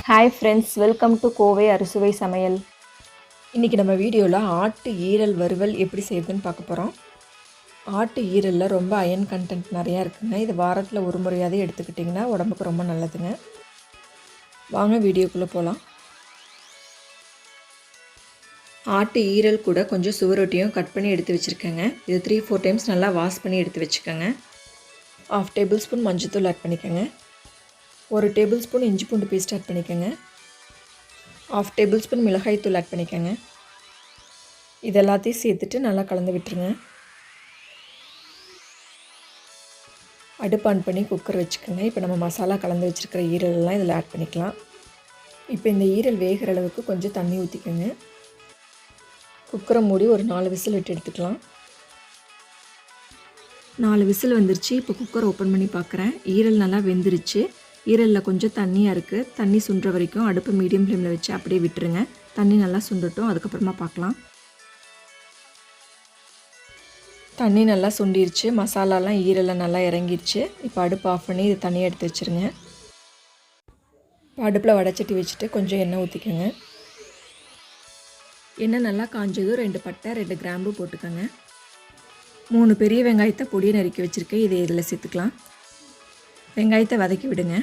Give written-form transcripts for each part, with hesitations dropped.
Hi friends, welcome to Kovai Arusuvai Samayal. இன்றைக்கி நம்ம வீடியோவில் ஆட்டு ஈரல் வறுவல் எப்படி செய்யுதுன்னு பார்க்க போகிறோம். ஆட்டு ஈரலில் ரொம்ப அயன் கண்டென்ட் நிறையா இருக்குங்க. இது வாரத்தில் ஒரு முறையாவது எடுத்துக்கிட்டிங்கன்னா உடம்புக்கு ரொம்ப நல்லதுங்க. வாங்க வீடியோக்குள்ளே போகலாம். ஆட்டு ஈரல் கூட கொஞ்சம் சுவரொட்டியும் கட் பண்ணி எடுத்து வச்சுருக்கேங்க. இது 3-4 டைம்ஸ் நல்லா வாஷ் பண்ணி எடுத்து வச்சுக்கோங்க. 1/2 டேபிள் ஸ்பூன் மஞ்சத்தூள் ஆட் பண்ணிக்கோங்க. 1 டேபிள் ஸ்பூன் இஞ்சி பூண்டு பேஸ்ட் ஆட் பண்ணிக்கோங்க. 1/2 டேபிள் ஸ்பூன் மிளகாய் தூள் ஆட் பண்ணிக்கோங்க. இது எல்லாத்தையும் சேர்த்துட்டு நல்லா கலந்து விட்டுருங்க. அடுப்பு ஆன் பண்ணி குக்கர் வச்சுக்கோங்க. இப்போ நம்ம மசாலா கலந்து வச்சுருக்கிற ஈரலெல்லாம் இதில் ஆட் பண்ணிக்கலாம். இப்போ இந்த ஈரல் வேகிற அளவுக்கு கொஞ்சம் தண்ணி ஊற்றிக்கோங்க. குக்கரை மூடி ஒரு 4 விசில் விட்டு எடுத்துக்கலாம். 4 விசில் வந்துருச்சு. இப்போ குக்கர் ஓப்பன் பண்ணி பார்க்குறேன். ஈரல் நல்லா வெந்துருச்சு. ஈரலில் கொஞ்சம் தண்ணியாக இருக்குது. தண்ணி சுண்டுற வரைக்கும் அடுப்பு மீடியம் ஃப்ளேமில் வச்சு அப்படியே விட்டுருங்க. தண்ணி நல்லா சுண்டட்டும், அதுக்கப்புறமா பார்க்கலாம். தண்ணி நல்லா சுண்டிருச்சு. மசாலாலாம் ஈரலில் நல்லா இறங்கிருச்சு. இப்போ அடுப்பு ஆஃப் பண்ணி இது தண்ணியை எடுத்து வச்சுருங்க. இப்போ அடுப்பில் வடைச்சட்டி வச்சுட்டு கொஞ்சம் எண்ணெய் ஊற்றிக்கோங்க. எண்ணெய் நல்லா காஞ்சதும் 2 பட்டை 2 கிராம்பு போட்டுக்கோங்க. 3 பெரிய வெங்காயத்தை பொடியை நறுக்கி வச்சுருக்கேன். இதை இதில் சேர்த்துக்கலாம். வெங்காயத்தை வதக்கி விடுங்க.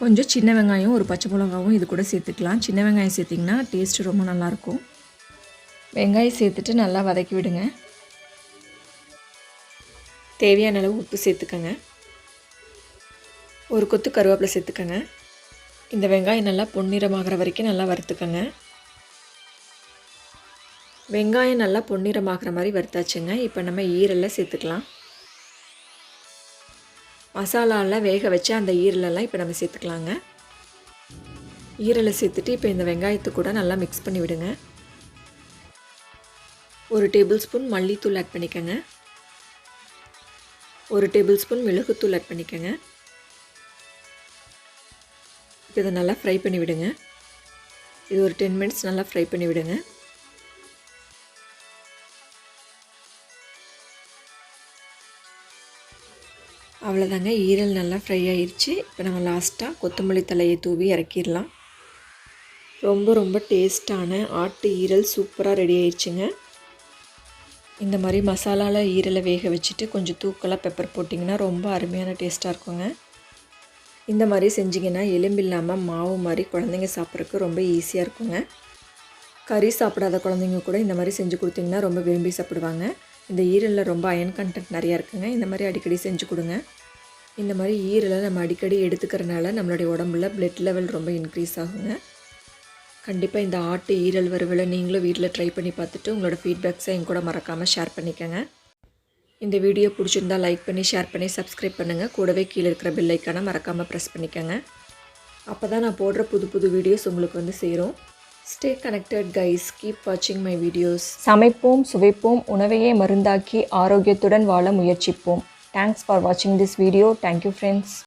கொஞ்சம் சின்ன வெங்காயம் ஒரு பச்சை மிளகாவும் இது கூட சேர்த்துக்கலாம். சின்ன வெங்காயம் சேர்த்திங்கன்னா டேஸ்ட்டு ரொம்ப நல்லாயிருக்கும். வெங்காயம் சேர்த்துட்டு நல்லா வதக்கி விடுங்க. தேவையான அளவு உப்பு சேர்த்துக்கோங்க. ஒரு கொத்து கருவேப்பிலை சேர்த்துக்கோங்க. இந்த வெங்காயம் நல்லா பொன்னிறமாகிற வரைக்கும் நல்லா வறுத்துக்கோங்க. வெங்காயம் நல்லா பொன்னிறமாகிற மாதிரி வறுத்தாச்சுங்க. இப்போ நம்ம ஈரலில் சேர்த்துக்கலாம். மசாலாவில் வேக வச்சு அந்த ஈரலெல்லாம் இப்போ நம்ம சேர்த்துக்கலாங்க. ஈரலை சேர்த்துட்டு இப்போ இந்த வெங்காயத்தை கூட நல்லா மிக்ஸ் பண்ணி விடுங்க. 1 டேபிள் ஸ்பூன் மல்லித்தூள் ஆட் பண்ணிக்கோங்க. 1 டேபிள் ஸ்பூன் மிளகுத்தூள் ஆட் பண்ணிக்கோங்க. இப்போ இதை நல்லா ஃப்ரை பண்ணி விடுங்க. இது ஒரு 10 மினிட்ஸ் நல்லா ஃப்ரை பண்ணி விடுங்க. அவ்வளோதாங்க, ஈரல் நல்லா ஃப்ரை ஆயிடுச்சு. இப்போ நம்ம லாஸ்ட்டாக கொத்தமல்லி தலையை தூவி இறக்கிடலாம். ரொம்ப டேஸ்ட்டான ஆட்டு ஈரல் சூப்பராக ரெடி ஆயிடுச்சுங்க. இந்த மாதிரி மசாலாவில் ஈரலை வேக வச்சுட்டு கொஞ்சம் தூக்கலாக பெப்பர் போட்டிங்கன்னா ரொம்ப அருமையான டேஸ்ட்டாக இருக்குங்க. இந்த மாதிரி செஞ்சிங்கன்னா எலும்பு இல்லாமல் மாவு மாதிரி குழந்தைங்க சாப்பிட்றதுக்கு ரொம்ப ஈஸியாக இருக்குங்க. கறி சாப்பிடாத குழந்தைங்க கூட இந்த மாதிரி செஞ்சு கொடுத்திங்கன்னா ரொம்ப விரும்பி சாப்பிடுவாங்க. இந்த ஈரலில் ரொம்ப அயன் கண்டென்ட் நிறையா இருக்குங்க. இந்த மாதிரி அடிக்கடி செஞ்சு கொடுங்க. இந்த மாதிரி ஈரலை நம்ம அடிக்கடி எடுத்துக்கிறனால நம்மளுடைய உடம்புல பிளட் லெவல் ரொம்ப இன்க்ரீஸ் ஆகுங்க. கண்டிப்பாக இந்த ஆட்டு ஈரல் வறுவலை நீங்களும் வீட்டில் ட்ரை பண்ணி பார்த்துட்டு உங்களோட ஃபீட்பேக்ஸை என் கூட மறக்காமல் ஷேர் பண்ணிக்கோங்க. இந்த வீடியோ பிடிச்சிருந்தா லைக் பண்ணி ஷேர் பண்ணி சப்ஸ்கிரைப் பண்ணுங்கள். கூடவே கீழே இருக்கிற பெல் ஐக்கானை மறக்காமல் ப்ரெஸ் பண்ணிக்கோங்க. அப்போ தான் நான் போடுற புது வீடியோஸ் உங்களுக்கு வந்து சேரும். Stay connected guys, keep watching my videos. சமைப்போம், சுவைப்போம், உணவையே மருந்தாக்கி ஆரோக்கியத்துடன் வாழ முயற்சிப்போம். Thanks for watching this video. Thank you friends.